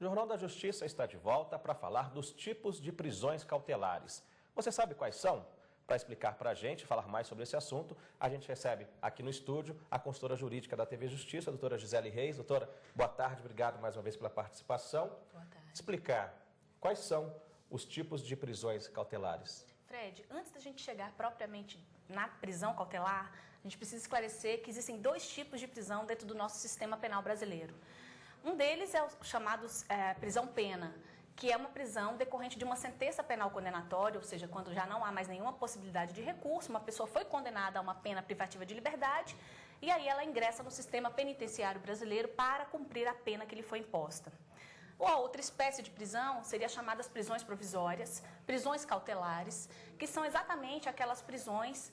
Jornal da Justiça está de volta para falar dos tipos de prisões cautelares. Você sabe quais são? Para explicar para a gente, falar mais sobre esse assunto, a gente recebe aqui no estúdio a consultora jurídica da TV Justiça, a doutora Gisele Reis. Doutora, boa tarde, obrigado mais uma vez pela participação. Boa tarde. Explicar quais são os tipos de prisões cautelares. Fred, antes da gente chegar propriamente na prisão cautelar, a gente precisa esclarecer que existem dois tipos de prisão dentro do nosso sistema penal brasileiro. Um deles é o chamado prisão-pena, que é uma prisão decorrente de uma sentença penal condenatória, ou seja, quando já não há mais nenhuma possibilidade de recurso, uma pessoa foi condenada a uma pena privativa de liberdade e aí ela ingressa no sistema penitenciário brasileiro para cumprir a pena que lhe foi imposta. Ou a outra espécie de prisão seria chamadas prisões provisórias, prisões cautelares, que são exatamente aquelas prisões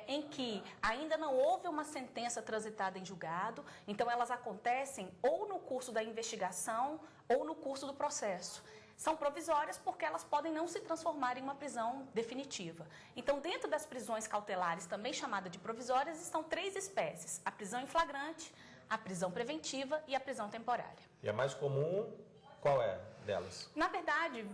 em que ainda não houve uma sentença transitada em julgado, então elas acontecem ou no curso da investigação ou no curso do processo. São provisórias porque elas podem não se transformar em uma prisão definitiva. Então, dentro das prisões cautelares, também chamada de provisórias, estão três espécies: a prisão em flagrante, a prisão preventiva e a prisão temporária. E a mais comum, qual é delas? Na verdade,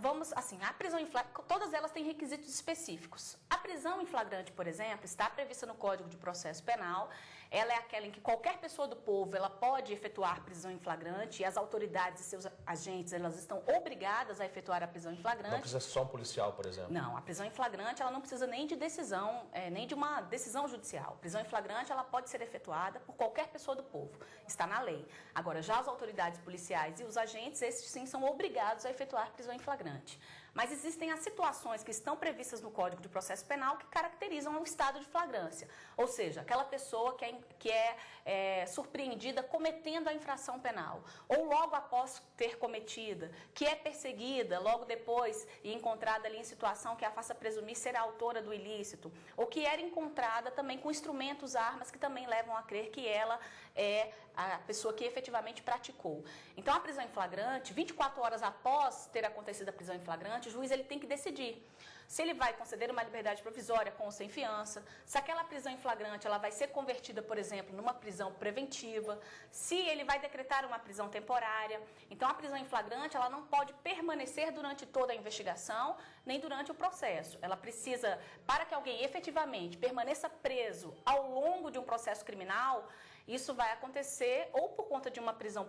a prisão em flagrante, todas elas têm requisitos específicos. A prisão em flagrante, por exemplo, está prevista no Código de Processo Penal. Ela é aquela em que qualquer pessoa do povo ela pode efetuar prisão em flagrante e as autoridades e seus agentes elas estão obrigadas a efetuar a prisão em flagrante. Não precisa ser só um policial, por exemplo? Não, a prisão em flagrante ela não precisa nem de decisão, nem de uma decisão judicial. A prisão em flagrante ela pode ser efetuada por qualquer pessoa do povo. Está na lei. Agora, já as autoridades policiais e os agentes, esses sim são obrigados a efetuar prisão em flagrante. Mas existem as situações que estão previstas no Código de Processo Penal que caracterizam o estado de flagrância. Ou seja, aquela pessoa que é surpreendida cometendo a infração penal. Ou logo após ter cometida, que é perseguida logo depois e encontrada ali em situação que a faça presumir ser a autora do ilícito. Ou que era encontrada também com instrumentos, armas que também levam a crer que ela é a pessoa que efetivamente praticou. Então, a prisão em flagrante, 24 horas após ter acontecido a prisão em flagrante, o juiz ele tem que decidir se ele vai conceder uma liberdade provisória com ou sem fiança, se aquela prisão em flagrante ela vai ser convertida, por exemplo, numa prisão preventiva, se ele vai decretar uma prisão temporária. Então, a prisão em flagrante ela não pode permanecer durante toda a investigação, nem durante o processo. Ela precisa, para que alguém efetivamente permaneça preso ao longo de um processo criminal, isso vai acontecer ou por conta de uma prisão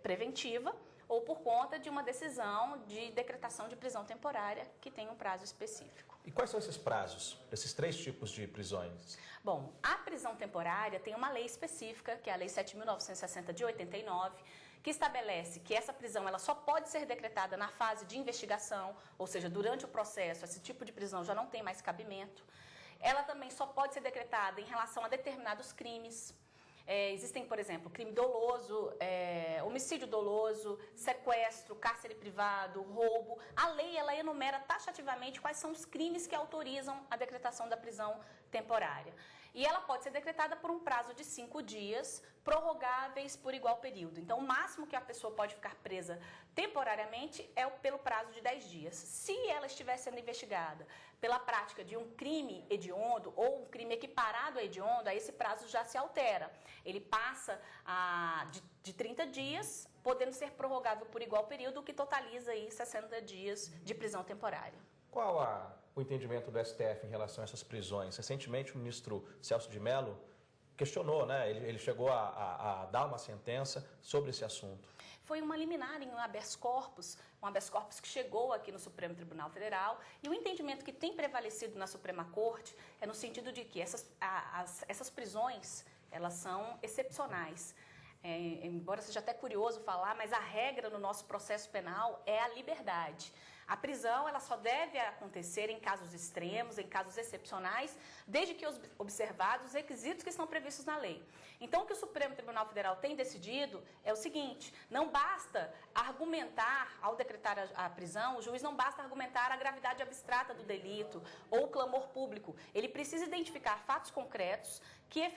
preventiva, ou por conta de uma decisão de decretação de prisão temporária que tem um prazo específico. E quais são esses prazos, esses três tipos de prisões? Bom, a prisão temporária tem uma lei específica, que é a Lei 7.960 de 89, que estabelece que essa prisão ela só pode ser decretada na fase de investigação, ou seja, durante o processo, esse tipo de prisão já não tem mais cabimento. Ela também só pode ser decretada em relação a determinados crimes. Existem, por exemplo, crime doloso, homicídio doloso, sequestro, cárcere privado, roubo. A lei ela enumera taxativamente quais são os crimes que autorizam a decretação da prisão temporária. E ela pode ser decretada por um prazo de 5 dias, prorrogáveis por igual período. Então, o máximo que a pessoa pode ficar presa temporariamente é pelo prazo de 10 dias. Se ela estiver sendo investigada pela prática de um crime hediondo ou um crime equiparado a hediondo, aí esse prazo já se altera. Ele passa de 30 dias, podendo ser prorrogável por igual período, o que totaliza aí 60 dias de prisão temporária. Qual o entendimento do STF em relação a essas prisões? Recentemente, o ministro Celso de Mello questionou, né? Ele chegou a dar uma sentença sobre esse assunto. Foi uma liminar em um habeas corpus que chegou aqui no Supremo Tribunal Federal, e o entendimento que tem prevalecido na Suprema Corte é no sentido de que essas prisões elas são excepcionais. Embora seja até curioso falar, mas a regra no nosso processo penal é a liberdade. A prisão ela só deve acontecer em casos extremos, em casos excepcionais, desde que observados os requisitos que estão previstos na lei. Então, o que o Supremo Tribunal Federal tem decidido é o seguinte: não basta argumentar, ao decretar a prisão, o juiz não basta argumentar a gravidade abstrata do delito ou o clamor público. Ele precisa identificar fatos concretos que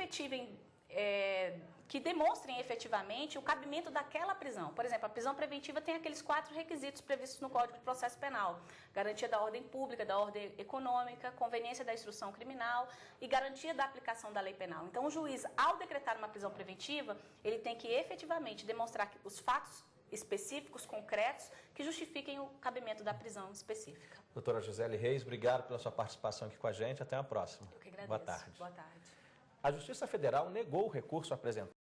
que demonstrem efetivamente o cabimento daquela prisão. Por exemplo, a prisão preventiva tem aqueles 4 requisitos previstos no Código de Processo Penal: garantia da ordem pública, da ordem econômica, conveniência da instrução criminal e garantia da aplicação da lei penal. Então, o juiz, ao decretar uma prisão preventiva, ele tem que efetivamente demonstrar os fatos específicos, concretos, que justifiquem o cabimento da prisão específica. Doutora Gisele Reis, obrigado pela sua participação aqui com a gente. Até a próxima. Eu que agradeço. Boa tarde. Boa tarde. A Justiça Federal negou o recurso apresentado